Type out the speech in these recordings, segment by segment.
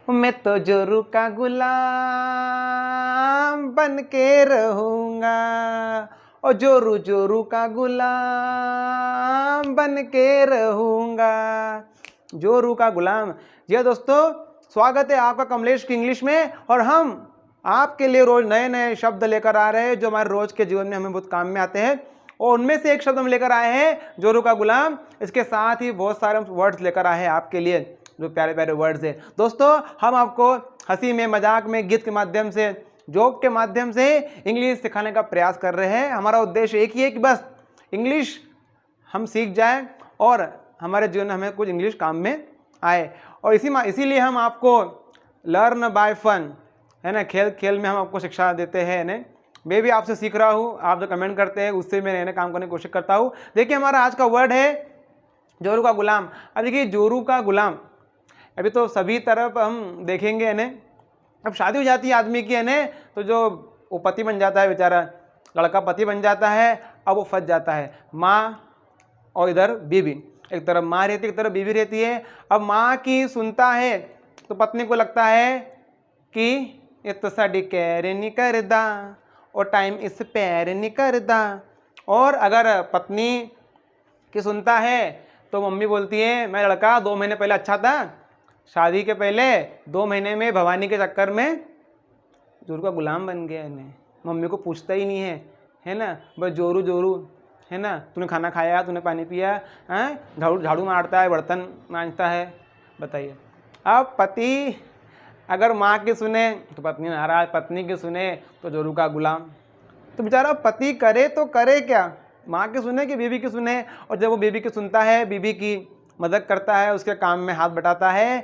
मैं तो जोरू का गुलाम बन के रहूँगा, और जोरू जोरू का गुलाम बन के रहूँगा, जोरू का गुलाम। जी हाँ दोस्तों, स्वागत है आपका कमलेश की इंग्लिश में। और हम आपके लिए रोज नए नए शब्द लेकर आ रहे हैं जो हमारे रोज के जीवन में हमें बहुत काम में आते हैं। और उनमें से एक शब्द हम लेकर आए हैं जोरू का गुलाम। इसके साथ ही बहुत सारे वर्ड्स लेकर आए हैं आपके लिए, जो प्यारे प्यारे वर्ड्स हैं। दोस्तों, हम आपको हंसी में, मजाक में, गीत के माध्यम से, जोक के माध्यम से इंग्लिश सिखाने का प्रयास कर रहे हैं। हमारा उद्देश्य एक ही है कि बस इंग्लिश हम सीख जाएं और हमारे जीवन में हमें कुछ इंग्लिश काम में आए। और इसीलिए हम आपको लर्न बाय फन, है ना, खेल खेल में हम आपको शिक्षा देते हैं। ना, मैं भी आपसे सीख रहा हूँ, आप जो कमेंट करते हैं उससे मैं नए नए काम करने की कोशिश करता हूँ। देखिए, हमारा आज का वर्ड है जोरू का गुलाम। अब देखिए, जोरू का गुलाम अभी तो सभी तरफ हम देखेंगे, है ना। अब शादी हो जाती है आदमी की, है ना, तो जो वो पति बन जाता है बेचारा, लड़का पति बन जाता है। अब वो फंस जाता है, माँ और इधर बीवी, एक तरफ माँ रहती है, एक तरफ बीवी रहती है। अब माँ की सुनता है तो पत्नी को लगता है कि ये तो साड़ी कैर नहीं करदा और टाइम इस पैर नहीं करदा। और अगर पत्नी की सुनता है तो मम्मी बोलती है, मैं लड़का 2 महीने पहले अच्छा था, शादी के पहले 2 महीने में भवानी के चक्कर में जोरू का गुलाम बन गया है। मम्मी को पूछता ही नहीं है ना, बस जोरू जोरू, है ना, तूने खाना खाया, तूने पानी पिया, झाड़ू मारता है, बर्तन मांजता है। बताइए, अब पति अगर माँ की सुने तो पत्नी नाराज, पत्नी की सुने तो जोरू का गुलाम। तो बेचारा पति करे तो करे क्या, माँ की सुने कि बीवी की सुने। और जब वो बीवी की सुनता है, बीवी की मदद करता है, उसके काम में हाथ बटाता है,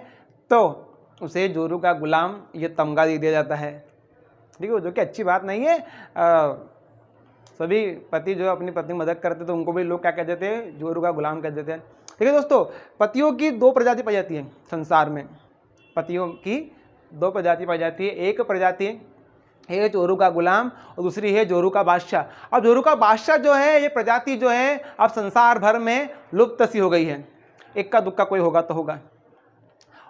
तो उसे जोरू का गुलाम ये तमगा दे दिया जाता है। ठीक है, जो कि अच्छी बात नहीं है। सभी पति जो अपनी पत्नी मदद करते तो उनको भी लोग क्या कह देते हैं, जोरू का गुलाम कह देते हैं। ठीक है दोस्तों, पतियों की 2 प्रजाति पाई जाती है संसार में। पतियों की 2 प्रजाति पाई जाती है। एक प्रजाति है जोरू का गुलाम और दूसरी है जोरू का बादशाह। अब जोरू का बादशाह जो है, ये प्रजाति जो है अब संसार भर में लुप्त सी हो गई है। इक्का दुक्का कोई होगा तो होगा।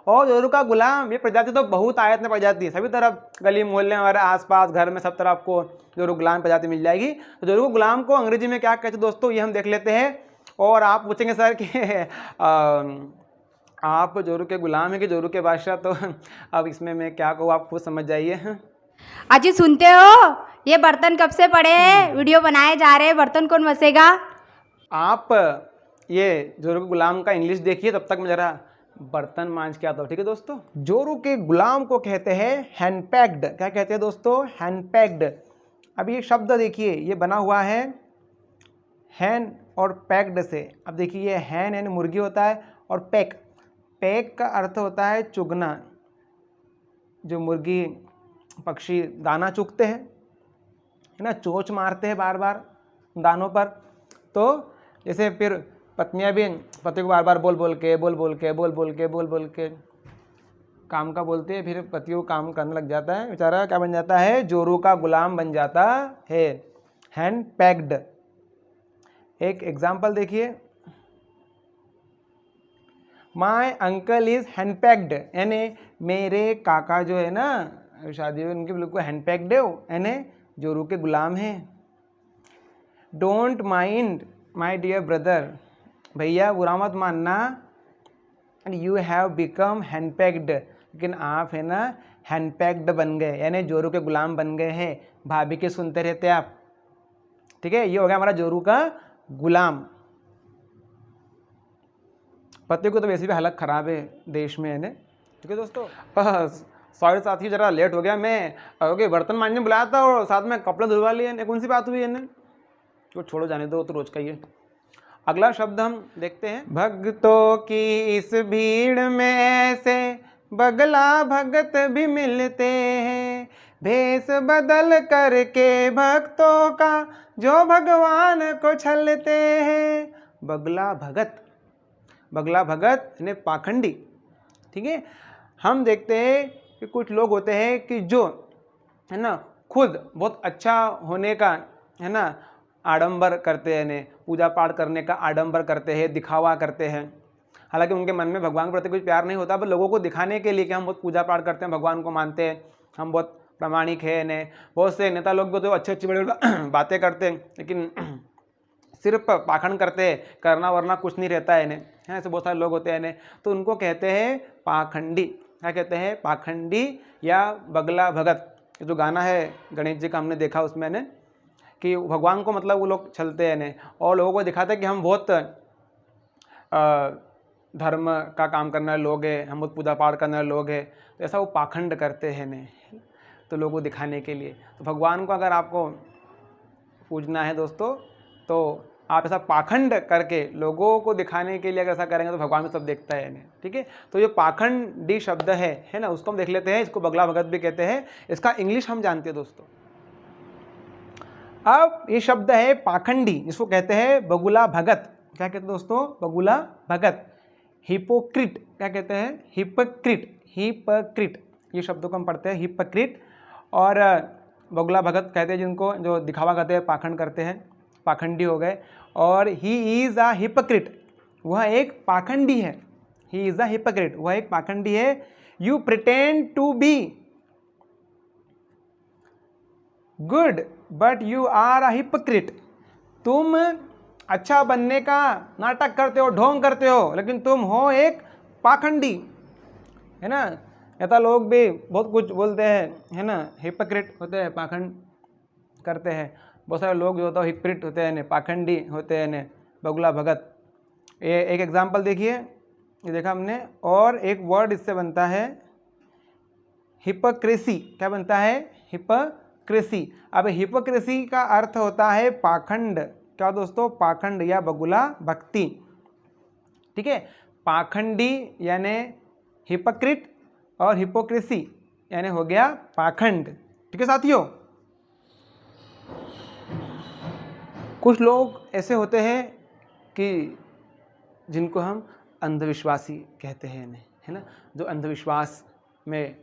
और जोरू का गुलाम ये प्रजाति तो बहुत आयत में पाई जाती है, सभी तरफ गली मोहल्ले हमारे आसपास घर में सब तरफ आपको जोरू गुलाम प्रजाति मिल जाएगी। तो जोरू गुलाम को अंग्रेजी में क्या कहते हैं दोस्तों, ये हम देख लेते हैं। और आप पूछेंगे सर कि आप जोरू के गुलाम है कि जोरू के बादशाह, तो अब इसमें मैं क्या कहूँ, आप खुद समझ जाइए। अजी सुनते हो, ये बर्तन कब से पड़े हैं, वीडियो बनाए जा रहे हैं, बर्तन कौन मसेगा। आप ये जोरू के गुलाम का इंग्लिश देखिए, तब तक मैं जरा बर्तन मांज के आता हूँ। ठीक है दोस्तों, जोरू के गुलाम को कहते हैं हैंडपैक्ड। क्या कहते हैं दोस्तों, हैंडपैक्ड। अब ये शब्द देखिए, ये बना हुआ है हैंड और पैक्ड से। अब देखिए, ये हैंड यानी मुर्गी होता है, और पैक, पैक का अर्थ होता है चुगना। जो मुर्गी पक्षी दाना चुगते हैं, है ना, चोंच मारते हैं बार बार दानों पर, तो जैसे फिर पत्नियां भी पति को बार बार बोल बोल के काम का बोलते हैं, फिर पति को काम करने लग जाता है, बेचारा क्या बन जाता है, जोरू का गुलाम बन जाता है, हैंड पैक्ड। एक एग्जाम्पल देखिए, my uncle is hand packed, यानी मेरे काका जो है ना, शादी में उनके बिल्कुल हैंड पैक्ड है, यानी जोरू के गुलाम हैं। Don't mind my dear brother, भैया बुरा मत मानना, and you have become henpecked, लेकिन आप है ना हैंड पैक्ड बन गए, यानी जोरू के गुलाम बन गए हैं। भाभी के सुनते रहते आप। ठीक है, ये हो गया हमारा जोरू का गुलाम। पति को तो वैसे भी हालत खराब है देश में, है ना। ठीक है दोस्तों, सॉरी साथी, जरा लेट हो गया, मैं ओके बर्तन मांजने बुलाया था और साथ में कपड़े धुलवा लिए। कौन सी बात हुई है ना, तो छोड़ो, जाने दो, तो रोज का ही है। अगला शब्द हम देखते हैं, भक्तों की इस भीड़ में ऐसे बगला भगत भी मिलते हैं, भेष बदल करके भक्तों का जो भगवान को छलते हैं। बगला भगत, बगला भगत यानी पाखंडी। ठीक है, हम देखते हैं कि कुछ लोग होते हैं कि जो है ना खुद बहुत अच्छा होने का, है ना, आडंबर करते हैं, पूजा पाठ करने का आडंबर करते हैं, दिखावा करते हैं। हालांकि उनके मन में भगवान के प्रति कुछ प्यार नहीं होता, पर लोगों को दिखाने के लिए कि हम बहुत पूजा पाठ करते हैं, भगवान को मानते हैं, हम बहुत प्रामाणिक है। इन्हें बहुत से नेता लोग भी तो अच्छी अच्छी बड़ी बातें करते हैं, लेकिन सिर्फ पाखंड करते, करना वरना कुछ नहीं रहता है इन्हें, है ऐसे बहुत सारे लोग होते हैं इन्हें, तो उनको कहते हैं पाखंडी। क्या कहते हैं? पाखंडी या बगला भगत। ये जो गाना है गणेश जी का हमने देखा उसमें ने कि भगवान को मतलब वो लोग छलते हैं इन्हें और लोगों को दिखाते हैं कि हम बहुत धर्म का काम करने वाले लोग हैं, हम बहुत पूजा पाठ करने वाले लोग हैं, तो ऐसा वो पाखंड करते हैं इन्हें, तो लोगों को दिखाने के लिए। तो भगवान को अगर आपको पूजना है दोस्तों, तो आप ऐसा पाखंड करके लोगों को दिखाने के लिए अगर ऐसा करेंगे तो भगवान भी सब देखता है इन्हें, ठीक है। तो ये पाखंडी शब्द है ना, उसको हम देख लेते हैं। इसको बगला भगत भी कहते हैं, इसका इंग्लिश हम जानते हैं दोस्तों। अब ये शब्द है पाखंडी, इसको कहते हैं बगुला भगत। क्या कहते हैं दोस्तों? बगुला भगत। हिपोक्रिट, क्या कहते हैं? हिपोक्रिट, हिपोक्रिट, ये शब्दों को हम पढ़ते हैं हिपोक्रिट। और बगुला भगत कहते हैं जिनको जो दिखावा करते हैं, पाखंड करते हैं, पाखंडी हो गए। और ही इज़ अ हिपोक्रिट, वह एक पाखंडी है। ही इज़ अ हिपोक्रिट, वह एक पाखंडी है। You pretend to be good but you are a hypocrite, तुम अच्छा बनने का नाटक करते हो, ढोंग करते हो, लेकिन तुम हो एक पाखंडी, है ना। नेता लोग भी बहुत कुछ बोलते हैं, है ना, हिपोक्रिट होते हैं, पाखंड करते हैं। बहुत सारे लोग जो होता है हिपोक्रिट होते हैं, पाखंडी होते हैं, बगुला भगत। ये एक एग्जाम्पल देखिए, ये देखा हमने। और एक वर्ड इससे बनता है हिपोक्रेसी। क्या बनता है? हिपोक्रेसी। अब हिपोक्रेसी का अर्थ होता है पाखंड। क्या दोस्तों? पाखंड या बगुला भक्ति, ठीक है। पाखंडी यानी हिपोक्रिट और हिपोक्रेसी यानी हो गया पाखंड, ठीक है साथियों। कुछ लोग ऐसे होते हैं कि जिनको हम अंधविश्वासी कहते हैं इन्हें, है ना, जो अंधविश्वास में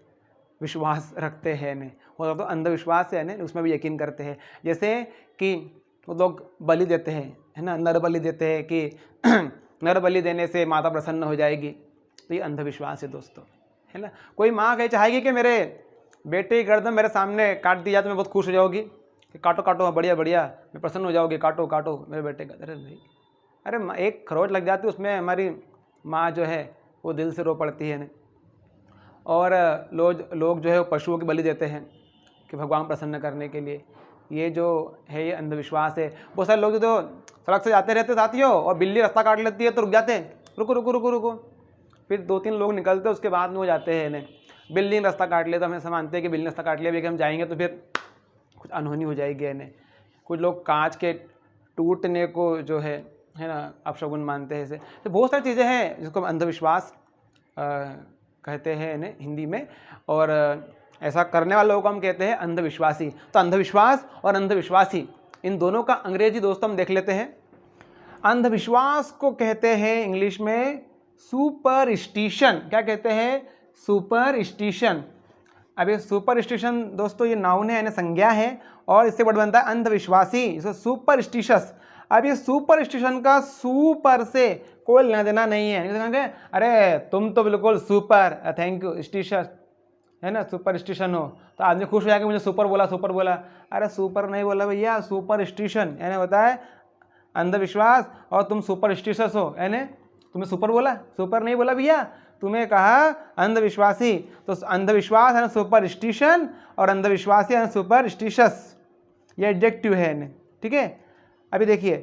विश्वास रखते हैं इन्हें, वो तो अंधविश्वास है ना, उसमें भी यकीन करते हैं। जैसे कि वो लोग बलि देते हैं, है ना, नर बलि देते हैं कि नर बलि देने से माता प्रसन्न हो जाएगी, तो ये अंधविश्वास है दोस्तों, है ना। कोई माँ कहीं चाहेगी कि मेरे बेटे की गर्दन मेरे सामने काट दी जाए तो मैं बहुत खुश हो जाऊँगी कि काटो काटो, बढ़िया बढ़िया, मैं प्रसन्न हो जाओगी, काटो काटो मेरे बेटे का। अरे नहीं, अरे एक खरोच लग जाती है उसमें हमारी माँ जो है वो दिल से रो पड़ती है। और लोग जो है वो पशुओं की बलि देते हैं कि भगवान प्रसन्न करने के लिए। ये जो है ये अंधविश्वास है। बहुत सारे लोग जो तो सड़क से जाते रहते साथियों, और बिल्ली रास्ता काट लेती है तो रुक जाते हैं, रुको रुको रुको रुको, फिर 2-3 लोग निकलते हैं, उसके बाद में वो जाते हैं इन्हें। बिल्ली ने रास्ता काट लिया तो हमें मानते हैं कि बिल्ली ने रास्ता काट लिया, कि हम जाएंगे तो फिर कुछ अनहोनी हो जाएगी इन्हें। कुछ लोग कांच के टूटने को जो है ना अपशगुन मानते हैं इसे। तो बहुत सारी चीज़ें हैं जिसको हम अंधविश्वास कहते हैं इन्हें हिंदी में, और ऐसा करने वाले लोगों को हम कहते हैं अंधविश्वासी। तो अंधविश्वास और अंधविश्वासी इन दोनों का अंग्रेजी दोस्तों हम देख लेते हैं। अंधविश्वास को कहते हैं इंग्लिश में सुपरस्टिशन। क्या कहते हैं? सुपरस्टिशन। अब ये सुपरस्टिशन दोस्तों ये नाउन है यानी संज्ञा है, और इससे वर्ड बनता है अंधविश्वासी, इसको सुपरस्टिशस। अब ये सुपरस्टिशन का सुपर से कोई लेना देना नहीं है। अरे तुम तो बिल्कुल सुपर, थैंक यू, स्टिशस है ना, सुपरस्टिशन हो तो आदमी खुश हो जाएगा, मुझे सुपर बोला सुपर बोला। अरे सुपर नहीं बोला भैया, सुपरस्टिशन यानी होता है अंधविश्वास, और तुम सुपरस्टिशस हो यानी तुम्हें सुपर बोला, सुपर नहीं बोला भैया, तुम्हें कहा अंधविश्वासी। तो अंधविश्वास है ना सुपरस्टिशन, और अंधविश्वासी है ना सुपरस्टिशस, ये एडजेक्टिव है इन्हें, ठीक है। अभी देखिए,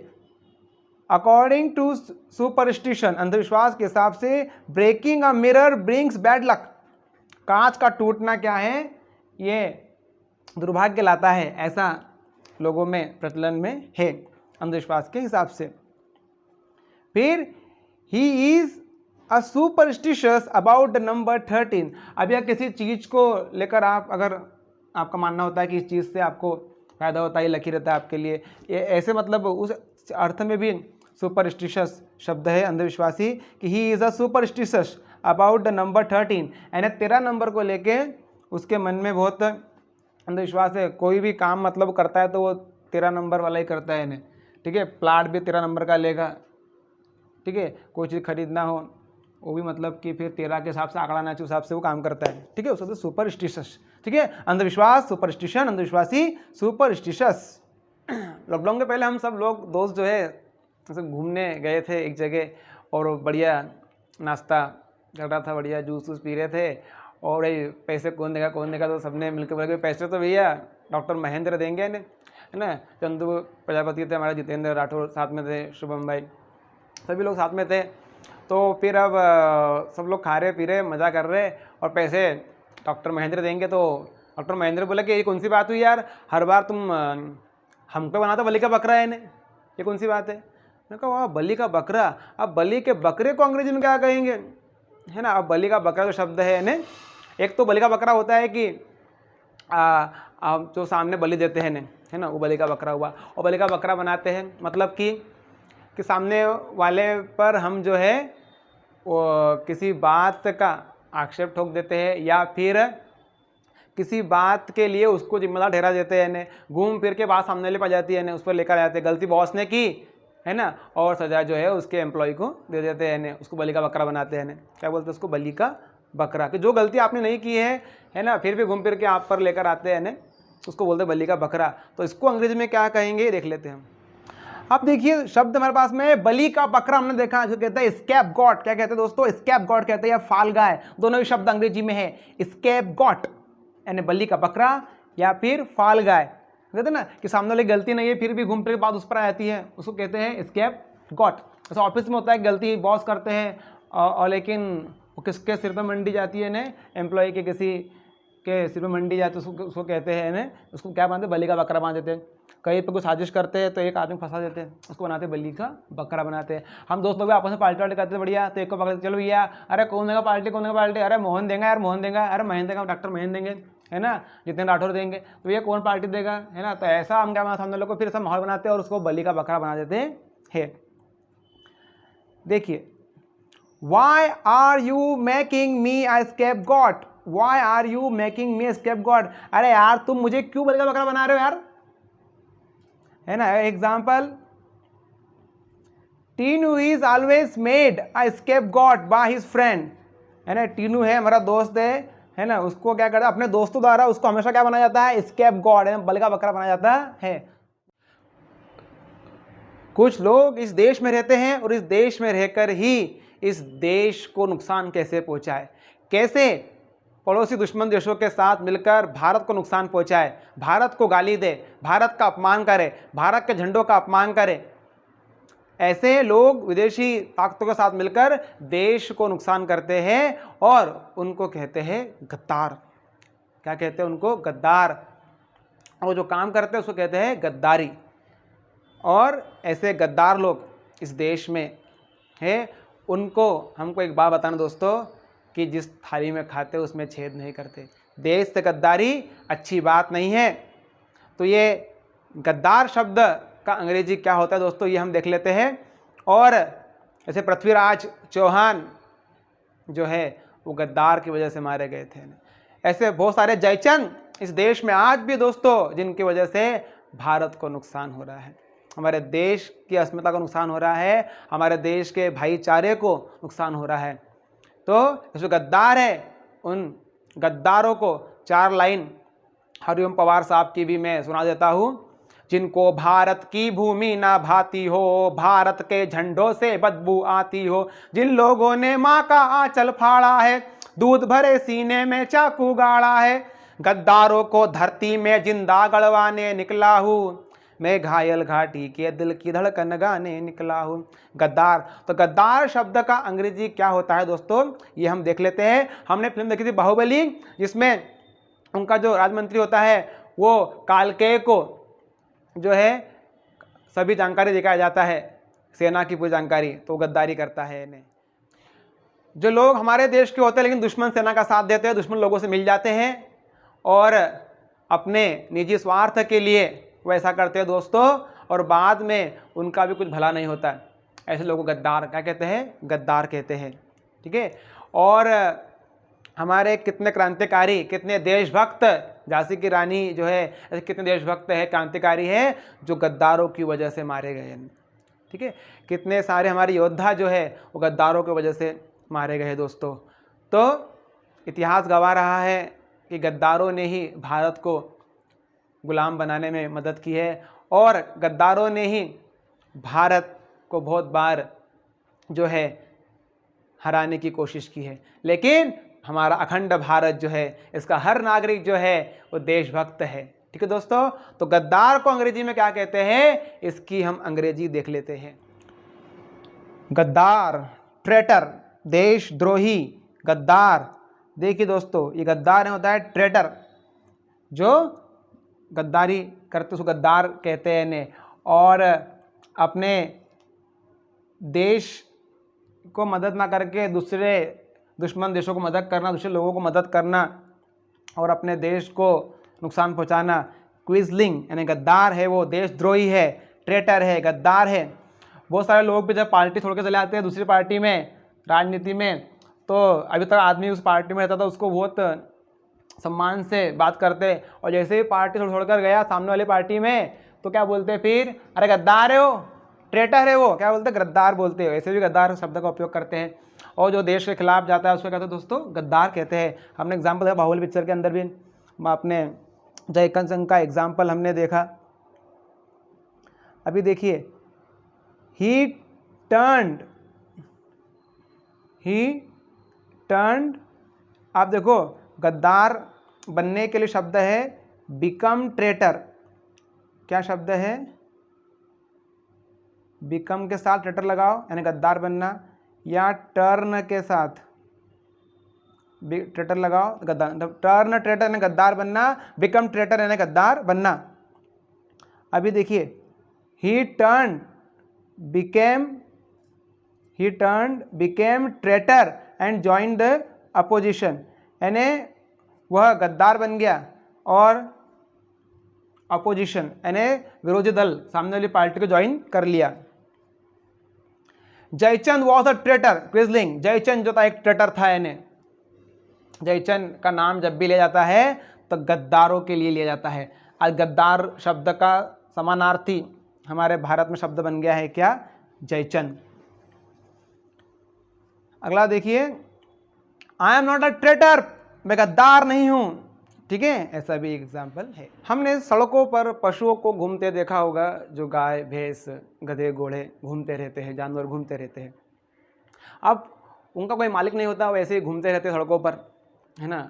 अकॉर्डिंग टू सुपरस्टिशन, अंधविश्वास के हिसाब से breaking a mirror brings bad luck. कांच का टूटना क्या है? ये दुर्भाग्य लाता है, ऐसा लोगों में प्रचलन में है अंधविश्वास के हिसाब से। फिर he is a superstitious about the number 13। अब यह किसी चीज़ को लेकर आप अगर आपका मानना होता है कि इस चीज़ से आपको फायदा होता है, ये लकी रहता है आपके लिए, ये ऐसे मतलब उस अर्थ में भी सुपरस्टिशियस शब्द है अंधविश्वासी, कि he is a superstitious about the number 13, यानी 13 नंबर को लेके उसके मन में बहुत अंधविश्वास है। कोई भी काम मतलब करता है तो वो 13 नंबर वाला ही करता है इन्हें, ठीक है। प्लाट भी 13 नंबर का लेगा, ठीक है। कोई चीज़ खरीदना हो वो भी मतलब कि फिर 13 के हिसाब से आंकड़ा नाच हिसाब से वो काम करता है, ठीक है। उसको सुपरस्टिशस, ठीक है, अंधविश्वास, सुपरस्टिशन, अंधविश्वासी, सुपरस्टिशस। लॉकडाउन के पहले हम सब लोग दोस्त जो है ऐसे घूमने गए थे एक जगह, और बढ़िया नाश्ता चल रहा था, बढ़िया जूस वूस पी रहे थे, और भाई पैसे कौन देगा, तो सबने मिलकर बोले पैसे तो भैया डॉक्टर महेंद्र देंगे ने, है ना। चंदू प्रजापति थे हमारे, जितेंद्र राठौर साथ में थे, शुभम भाई, सभी लोग साथ में थे। तो फिर अब सब लोग खा रहे पी रहे मज़ा कर रहे, और पैसे डॉक्टर महेंद्र देंगे। तो डॉक्टर महेंद्र बोले कि ये कौन सी बात हुई यार, हर बार तुम हमको बनाता बलि का बकरा है ने, ये कौन सी बात है। मैंने कहा वाह, बलि का बकरा, अब बलि के बकरे को अंग्रेजी में क्या कहेंगे, है ना। अब बलि का बकरा जो शब्द है ने, एक तो बलि का बकरा होता है कि जो सामने बलि देते हैं ने, है ना, वो बलि का बकरा हुआ। और बलि का बकरा बनाते हैं मतलब कि सामने वाले पर हम जो है वो किसी बात का आक्षेप ठोक देते हैं, या फिर किसी बात के लिए उसको जिम्मेदार ठहरा देते हैं ने, घूम फिर के बात सामने ले पा जाती है ने, उस पर लेकर आते हैं, गलती बॉस ने की, है ना, और सजा जो है उसके एम्प्लॉय को दे देते हैं ने, उसको बलि का बकरा बनाते हैं ने। क्या बोलते हैं उसको, बलि का बकरा, कि जो गलती आपने नहीं की है ना, फिर भी घूम फिर के आप पर लेकर आते हैं ने, उसको बोलते हैं बलि का बकरा। तो इसको अंग्रेजी में क्या कहेंगे देख लेते हैं हम। अब देखिए शब्द हमारे पास में बलि का बकरा हमने देखा, जो कहता है स्कैप गॉट। क्या कहते हैं दोस्तों, स्कैप गॉट कहते हैं, या फाल गाय, दोनों ही शब्द अंग्रेजी में है। स्कैप गॉट यानी बलि का बकरा, या फिर फाल गाय, कहते हैं ना कि सामने वाली गलती नहीं है फिर भी घूम फिर के बात उस पर आ जाती है, उसको कहते हैं स्कैप गॉट। जैसे ऑफिस में होता है गलती बॉस करते हैं, और लेकिन वो किसके सिर पर मंडी जाती है ने, एम्प्लॉय के किसी के सिर पर मंडी जाती है, उसको कहते हैं ने, उसको क्या बनाते हैं, बलि का बकरा बना देते हैं। कहीं पर कुछ साजिश करते हैं तो एक आदमी फंसा देते हैं, उसको बनाते हैं बलि का बकरा बनाते हैं। हम दोस्त लोग आपस में पार्टी वार्टी करते हैं बढ़िया, तो एक को पकड़ते चलो भैया, अरे कौन देगा पार्टी, कौन देगा पार्टी, अरे मोहन देगा यार, मोहन देगा, अरे महेंद्र देगा, डॉक्टर महेंद्र देंगे, है ना, जितेंद्र राठौर देंगे, तो भैया कौन पार्टी देगा, है ना। तो ऐसा हम क्या बनाते हम लोग को, फिर सब माहौल बनाते हैं और उसको बलि का बकरा बना देते हैं। देखिए, why are you making me a scapegoat, why are you making me scapegoat, अरे यार तुम मुझे क्यों बलि का बकरा बना रहे हो यार, है ना। Example, Tinu is always made a scapegoat by his friend, है ना। टीनू है हमारा दोस्त है ना, उसको क्या करता है, अपने दोस्तों द्वारा उसको हमेशा क्या बनाया जाता है, स्केपगॉट, बलि का बकरा बनाया जाता है। कुछ लोग इस देश में रहते हैं और इस देश में रहकर ही इस देश को नुकसान कैसे पहुंचाए, कैसे पड़ोसी दुश्मन देशों के साथ मिलकर भारत को नुकसान पहुंचाए, भारत को गाली दे, भारत का अपमान करे, भारत के झंडों का अपमान करे। ऐसे लोग विदेशी ताकतों के साथ मिलकर देश को नुकसान करते हैं और उनको कहते हैं गद्दार। क्या कहते हैं उनको, गद्दार। और जो काम करते हैं उसको कहते हैं गद्दारी। और ऐसे गद्दार लोग इस देश में हैं, उनको हमको एक बात बताना दोस्तों, कि जिस थाली में खाते उसमें छेद नहीं करते। देश से गद्दारी अच्छी बात नहीं है। तो ये गद्दार शब्द का अंग्रेजी क्या होता है दोस्तों, ये हम देख लेते हैं। और जैसे पृथ्वीराज चौहान जो है वो गद्दार की वजह से मारे गए थे, ऐसे बहुत सारे जयचंद इस देश में आज भी दोस्तों, जिनकी वजह से भारत को नुकसान हो रहा है, हमारे देश की अस्मिता को नुकसान हो रहा है, हमारे देश के भाईचारे को नुकसान हो रहा है। तो जो गद्दार है, उन गद्दारों को 4 लाइन हरिओम पवार साहब की भी मैं सुना देता हूँ। जिनको भारत की भूमि ना भाती हो, भारत के झंडों से बदबू आती हो, जिन लोगों ने माँ का आंचल फाड़ा है, दूध भरे सीने में चाकू गाड़ा है, गद्दारों को धरती में जिंदा गड़वाने निकला हूँ, मैं घायल घाटी के दिल की धड़कन गाने निकला हूँ। गद्दार, तो गद्दार शब्द का अंग्रेजी क्या होता है दोस्तों, ये हम देख लेते हैं। हमने फिल्म देखी थी बाहुबली, जिसमें उनका जो राजमंत्री होता है वो कालकेय को जो है सभी जानकारी दिखाया जाता है, सेना की पूरी जानकारी, तो गद्दारी करता है इन्हें। जो लोग हमारे देश के होते हैं लेकिन दुश्मन सेना का साथ देते हैं, दुश्मन लोगों से मिल जाते हैं और अपने निजी स्वार्थ के लिए वैसा करते हैं दोस्तों, और बाद में उनका भी कुछ भला नहीं होता। ऐसे लोगों को गद्दार क्या कहते हैं, गद्दार कहते हैं, ठीक है। और हमारे कितने क्रांतिकारी, कितने देशभक्त, झांसी की रानी जो है, ऐसे कितने देशभक्त है, क्रांतिकारी है, जो गद्दारों की वजह से मारे गए हैं, ठीक है। कितने सारे हमारे योद्धा जो है वो गद्दारों की वजह से मारे गए दोस्तों। तो इतिहास गवाह रहा है कि गद्दारों ने ही भारत को गुलाम बनाने में मदद की है और गद्दारों ने ही भारत को बहुत बार जो है हराने की कोशिश की है। लेकिन हमारा अखंड भारत जो है, इसका हर नागरिक जो है वो देशभक्त है। ठीक है दोस्तों, तो गद्दार को अंग्रेजी में क्या कहते हैं, इसकी हम अंग्रेजी देख लेते हैं। गद्दार, ट्रेटर, देशद्रोही, गद्दार। देखिए दोस्तों, ये गद्दार होता है ट्रेटर, जो गद्दारी करते उसको गद्दार कहते हैं इन्हें। और अपने देश को मदद ना करके दूसरे दुश्मन देशों को मदद करना, दूसरे लोगों को मदद करना और अपने देश को नुकसान पहुंचाना, क्विजलिंग यानी गद्दार है वो, देशद्रोही है, ट्रेटर है, गद्दार है। बहुत सारे लोग भी जब पार्टी छोड़ के चले आते हैं दूसरी पार्टी में, राजनीति में, तो अभी तक आदमी उस पार्टी में रहता था उसको बहुत सम्मान से बात करते, और जैसे ही पार्टी छोड़कर गया सामने वाली पार्टी में तो क्या बोलते फिर, अरे गद्दार है वो, ट्रेटर है वो, क्या बोलते गद्दार बोलते हैं। ऐसे भी गद्दार शब्द का उपयोग करते हैं। और जो देश के खिलाफ जाता है उसको कहते हैं दोस्तों गद्दार कहते हैं। हमने एग्जाम्पल देखा बाहुबली पिक्चर के अंदर भी, आपने जयकन सिंह का एग्जाम्पल हमने देखा। अभी देखिए, ही टर्न्ड, आप देखो गद्दार बनने के लिए शब्द है बिकम ट्रेटर। क्या शब्द है, बिकम के साथ ट्रेटर लगाओ यानी गद्दार बनना, या टर्न के साथ ट्रेटर लगाओ गद्दार, टर्न ट्रेटर यानी गद्दार बनना, बिकम ट्रेटर यानी गद्दार बनना। अभी देखिए, ही turned became traitor and join the opposition, यानी वह गद्दार बन गया और अपोजिशन यानी विरोधी दल, सामने वाली पार्टी को ज्वाइन कर लिया। Jaichand was a traitor, quisling, Jaichand जो था एक ट्रेटर था। यानी जयचंद का नाम जब भी लिया जाता है तो गद्दारों के लिए लिया जाता है। आज गद्दार शब्द का समानार्थी हमारे भारत में शब्द बन गया है क्या, जयचंद। अगला देखिए, I am not a traitor, मैं गद्दार नहीं हूं। ठीक है, ऐसा भी एग्जाम्पल है। हमने सड़कों पर पशुओं को घूमते देखा होगा, जो गाय, भैंस, गधे, घोड़े घूमते रहते हैं, जानवर घूमते रहते हैं। अब उनका कोई मालिक नहीं होता, वैसे ही घूमते रहते हैं सड़कों पर, है ना।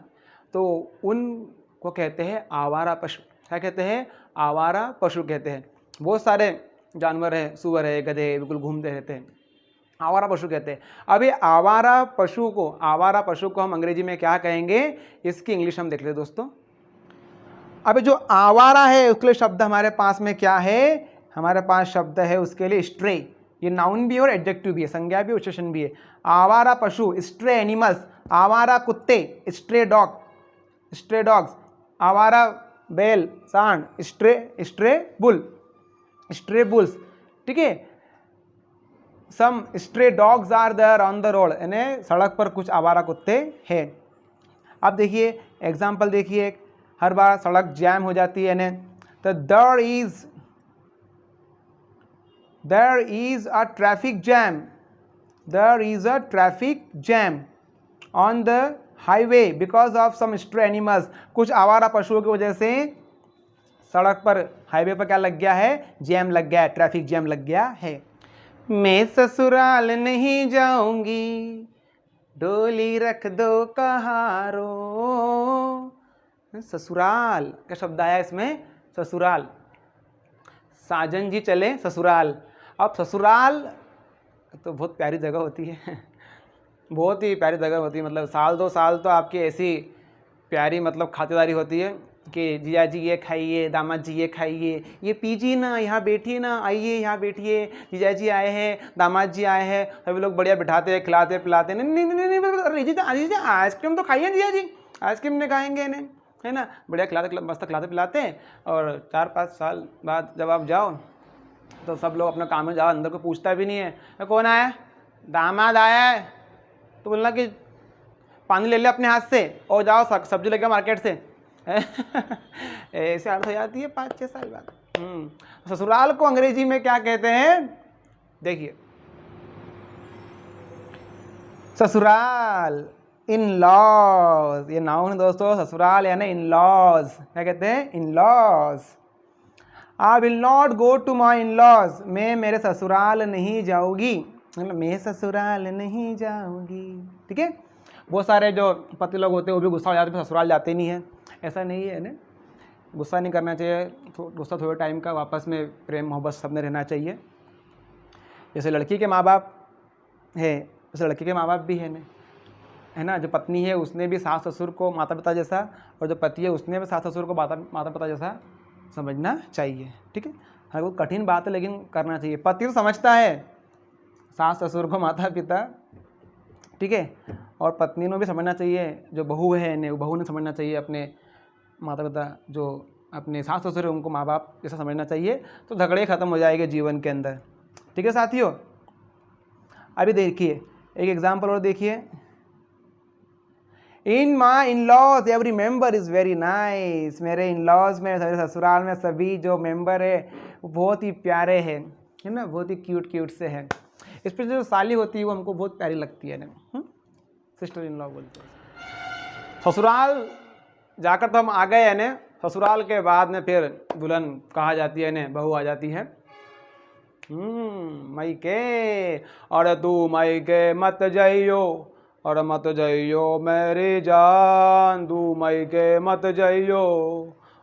तो उनको कहते हैं आवारा पशु। क्या कहते हैं, आवारा पशु कहते हैं। बहुत सारे जानवर है, सूअर है, गधे बिल्कुल घूमते रहते हैं, आवारा पशु कहते हैं। अभी आवारा पशु को हम अंग्रेजी में क्या कहेंगे, इसकी इंग्लिश हम देख लेते दोस्तों। अभी जो आवारा है उसके लिए शब्द हमारे पास में क्या है, हमारे पास शब्द है उसके लिए स्ट्रे। ये नाउन भी और एडजेक्टिव भी है, संज्ञा भी, विशेषण भी है। आवारा पशु, स्ट्रे एनिमल्स, आवारा कुत्ते, स्ट्रे डॉग्स, आवारा बैल, सांड, स्ट्रे बुल्स। ठीक है, some stray dogs are there on the road, यानी सड़क पर कुछ आवारा कुत्ते हैं। अब देखिए एग्जाम्पल देखिए, हर बार सड़क जैम हो जाती है, तो there is a traffic jam on the highway because of some stray animals. कुछ आवारा पशुओं की वजह से सड़क पर, हाईवे पर क्या लग गया है, जैम लग गया है, ट्रैफिक जैम लग गया है। मैं ससुराल नहीं जाऊंगी, डोली रख दो कहारो। ससुराल का शब्द आया इसमें, ससुराल, साजन जी चले ससुराल। अब ससुराल तो बहुत प्यारी जगह होती है, बहुत ही प्यारी जगह होती है। मतलब साल 2 साल तो आपकी ऐसी प्यारी मतलब खातिरदारी होती है कि जिया जी ये खाइए, दामाद जी ये खाइए, ये पीजिए ना, यहाँ बैठिए ना, आइए यहाँ बैठिए, जीजा जी आए हैं, दामाद जी आए हैं, सभी लोग बढ़िया बिठाते हैं, खिलाते पिलाते। नहीं नहीं नहीं जी आइसक्रीम तो खाइए जिया जी, आइसक्रीम नहीं खाएंगे नहीं, है ना। बढ़िया खिलाते, मस्त खिलाते पिलाते हैं। और 4-5 साल बाद जब आप जाओ तो सब लोग अपना काम में जाओ, अंदर को पूछता भी नहीं है कौन आया, दामाद आया है, तो बोलना कि पानी ले ले अपने हाथ से और जाओ सब्जी लेके मार्केट से। ऐसे अर्थ हो जाती है 5-6 साल बाद। ससुराल को अंग्रेजी में क्या कहते हैं, देखिए, ससुराल, इन लॉज, ये नाउन है दोस्तों, ससुराल यानी इन लॉज, क्या कहते हैं, in laws. I will not go to my in laws, मैं मेरे ससुराल नहीं जाऊंगी, मतलब मैं ससुराल नहीं जाऊंगी, ठीक है। बहुत सारे जो पति लोग होते हैं वो भी गुस्सा हो जाते हैं, ससुराल जाते नहीं है, ऐसा नहीं है ना, गुस्सा नहीं करना चाहिए, गुस्सा थोड़े टाइम का, वापस में प्रेम मोहब्बत सब में रहना चाहिए। जैसे लड़की के माँ बाप है, जैसे लड़की के माँ बाप भी है ना, जो पत्नी है उसने भी सास ससुर को माता पिता जैसा, और जो पति है उसने भी सास ससुर को माता पिता जैसा समझना चाहिए, ठीक है। हाँ, वो कठिन बात है लेकिन करना चाहिए। पति तो समझता है सास ससुर को माता पिता, ठीक है, और पत्नी ने भी समझना चाहिए, जो बहू है ने बहू ने समझना चाहिए अपने माता पिता, जो अपने सास ससुर है उनको माँ बाप जैसा समझना चाहिए, तो झगड़े ख़त्म हो जाएंगे जीवन के अंदर, ठीक है साथियों। अभी देखिए एक एग्जाम्पल और देखिए, in my in laws every member is very nice, मेरे इन लॉज में, मेरे ससुराल में सभी जो मेंबर है वो बहुत ही प्यारे हैं, है ना, बहुत ही क्यूट से हैं। इस पर जो साली होती है वो हमको बहुत प्यारी लगती है ना, सिस्टर इन लॉ बोलते हैं। ससुराल जाकर तो हम आ गए है ना, ससुराल के बाद में फिर दुल्हन कहा जाती है ना, बहू आ जाती है। मायके, और तू मायके मत जाइयो, और मत जाइयो मेरी जान, तू मायके मत जाइयो।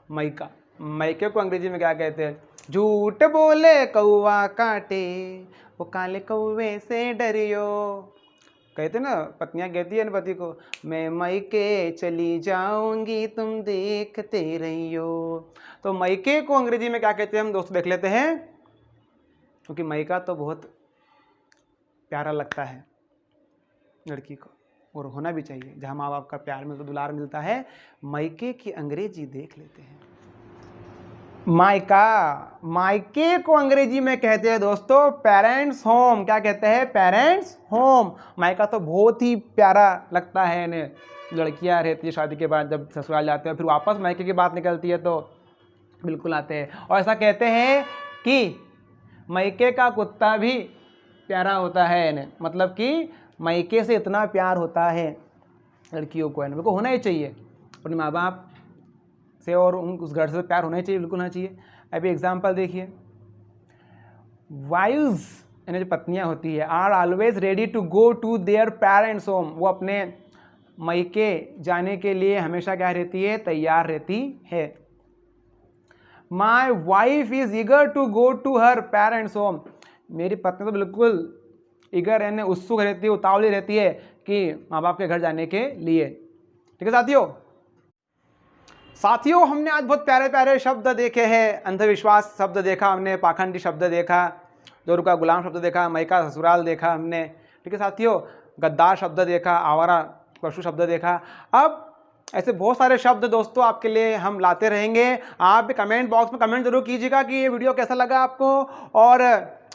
मायका, मायके को अंग्रेजी में क्या कहते हैं? झूठ बोले कौवा काटे, वो काले कौवे से डरियो। कहते ना, पत्नियां कहती है ना पति को, मैं मायके चली जाऊंगी तुम देखते रहियो। तो मायके को अंग्रेजी में क्या कहते हैं हम दोस्तों देख लेते हैं, क्योंकि मायका तो बहुत प्यारा लगता है लड़की को, और होना भी चाहिए, जहाँ माँ बाप का प्यार मिलता, दुलार मिलता है। मायके की अंग्रेजी देख लेते हैं। मायका, मायके को अंग्रेजी में कहते हैं दोस्तों पेरेंट्स होम। क्या कहते हैं? Parents home. मायका तो बहुत ही प्यारा लगता है इन्हें, लड़कियां रहती है शादी के बाद जब ससुराल जाते हैं फिर वापस मायके की बात निकलती है तो बिल्कुल आते हैं। और ऐसा कहते हैं कि मायके का कुत्ता भी प्यारा होता है इन्हें, मतलब कि मायके से इतना प्यार होता है लड़कियों को, इन्हें को होना ही चाहिए अपने माँ बाप से, और उस घर से प्यार होना ही चाहिए, बिल्कुल होना चाहिए। अभी एग्जाम्पल देखिए, वाइव्स यानी जो पत्नियां होती है, are always ready to go to their parents home, वो अपने मायके जाने के लिए हमेशा क्या रहती है? तैयार रहती है। My wife is eager to go to her parents home, मेरी पत्नी तो बिल्कुल ईगर यानी उत्सुक रहती है, उतावली रहती है कि माँ बाप के घर जाने के लिए, ठीक है साथियों। हमने आज बहुत प्यारे प्यारे शब्द देखे हैं, अंधविश्वास शब्द देखा हमने, पाखंडी शब्द देखा, जोरू का गुलाम शब्द देखा, मायका ससुराल देखा हमने, ठीक है साथियों, गद्दार शब्द देखा, आवारा पशु शब्द देखा। अब ऐसे बहुत सारे शब्द दोस्तों आपके लिए हम लाते रहेंगे। आप भी कमेंट बॉक्स में कमेंट जरूर कीजिएगा कि ये वीडियो कैसा लगा आपको, और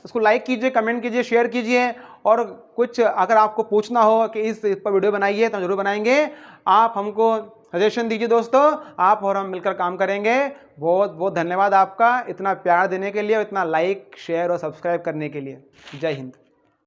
इसको लाइक कीजिए, कमेंट कीजिए, शेयर कीजिए, और कुछ अगर आपको पूछना हो कि इस पर वीडियो बनाइए तो जरूर बनाएंगे। आप हमको सजेशन दीजिए दोस्तों, आप और हम मिलकर काम करेंगे। बहुत बहुत धन्यवाद आपका इतना प्यार देने के लिए, और इतना लाइक शेयर और सब्सक्राइब करने के लिए। जय हिंद।